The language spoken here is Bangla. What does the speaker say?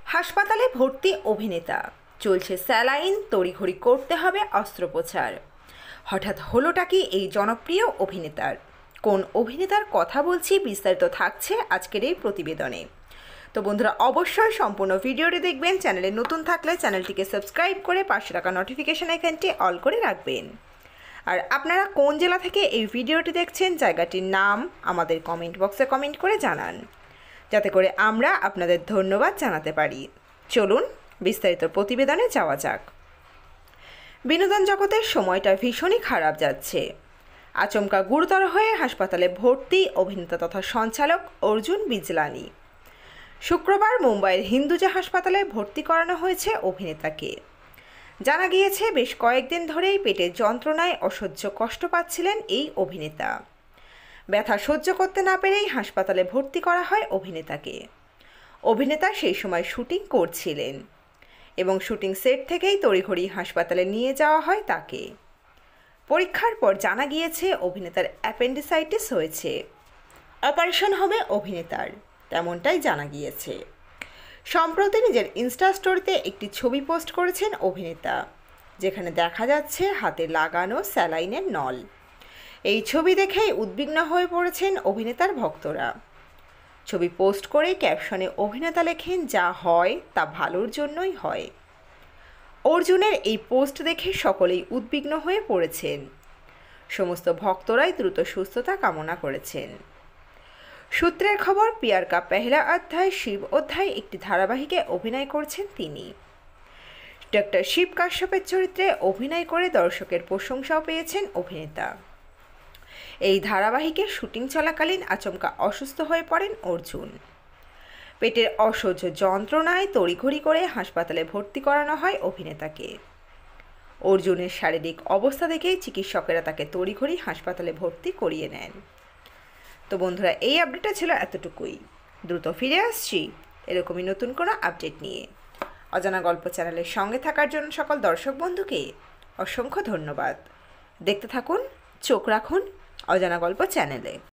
হাসপাতালে ভর্তি অভিনেতা, চলছে স্যালাইন, তড়িঘড়ি করতে হবে অস্ত্রোপচার। হঠাৎ হলোটা কি এই জনপ্রিয় অভিনেতার? কোন অভিনেতার কথা বলছি বিস্তারিত থাকছে আজকের এই প্রতিবেদনে। তো বন্ধুরা, অবশ্যই সম্পূর্ণ ভিডিওটি দেখবেন। চ্যানেলে নতুন থাকলে চ্যানেলটিকে সাবস্ক্রাইব করে পাশে রাখা নোটিফিকেশন আইকনটি অল করে রাখবেন। আর আপনারা কোন জেলা থেকে এই ভিডিওটি দেখছেন, জায়গাটির নাম আমাদের কমেন্ট বক্সে কমেন্ট করে জানান, যাতে করে আমরা আপনাদের ধন্যবাদ জানাতে পারি। চলুন বিস্তারিত প্রতিবেদনে যাওয়া যাক। বিনোদন জগতের সময়টা ভীষণই খারাপ যাচ্ছে। আচমকা গুরুতর হয়ে হাসপাতালে ভর্তি অভিনেতা তথা সঞ্চালক অর্জুন বিজলানি। শুক্রবার মুম্বাইয়ের হিন্দুজা হাসপাতালে ভর্তি করানো হয়েছে অভিনেতাকে। জানা গিয়েছে, বেশ কয়েকদিন ধরেই পেটের যন্ত্রণায় অসহ্য কষ্ট পাচ্ছিলেন এই অভিনেতা। ব্যথা সহ্য করতে না পেরেই হাসপাতালে ভর্তি করা হয় অভিনেতাকে। অভিনেতা সেই সময় শুটিং করছিলেন এবং শুটিং সেট থেকেই তড়িঘড়ি হাসপাতালে নিয়ে যাওয়া হয় তাকে। পরীক্ষার পর জানা গিয়েছে অভিনেতার অ্যাপেন্ডিসাইটিস হয়েছে। অপারেশন হবে অভিনেতার, তেমনটাই জানা গিয়েছে। সম্প্রতি নিজের ইনস্টা স্টোরিতে একটি ছবি পোস্ট করেছেন অভিনেতা, যেখানে দেখা যাচ্ছে হাতে লাগানো স্যালাইনের নল। এই ছবি দেখেই উদ্বিগ্ন হয়ে পড়েছেন অভিনেতার ভক্তরা। ছবি পোস্ট করে ক্যাপশনে অভিনেতা লেখেন, যা হয় তা ভালোর জন্যই হয়। অর্জুনের এই পোস্ট দেখে সকলেই উদ্বিগ্ন হয়ে পড়েছেন। সমস্ত ভক্তরাই দ্রুত সুস্থতা কামনা করেছেন। সূত্রের খবর, পিয়ার কা পেহলা অধ্যায় শিব অধ্যায় একটি ধারাবাহিকে অভিনয় করছেন তিনি। ডক্টর শিব কাশ্যপের চরিত্রে অভিনয় করে দর্শকের প্রশংসাও পেয়েছেন অভিনেতা। এই ধারাবাহিকের শুটিং চলাকালীন আচমকা অসুস্থ হয়ে পড়েন অর্জুন। পেটের অসহ্য যন্ত্রণায় তড়িঘড়ি করে হাসপাতালে ভর্তি করানো হয় অভিনেতাকে। অর্জুনের শারীরিক অবস্থা দেখেই চিকিৎসকেরা তাকে তড়িঘড়ি হাসপাতালে ভর্তি করিয়ে নেন। তো বন্ধুরা, এই আপডেটটা ছিল এতটুকুই। দ্রুত ফিরে আসছি এরকমই নতুন কোনো আপডেট নিয়ে। অজানা গল্প চ্যানেলের সঙ্গে থাকার জন্য সকল দর্শক বন্ধুকে অসংখ্য ধন্যবাদ। দেখতে থাকুন, চোখ রাখুন অজানা গল্প চ্যানেলে।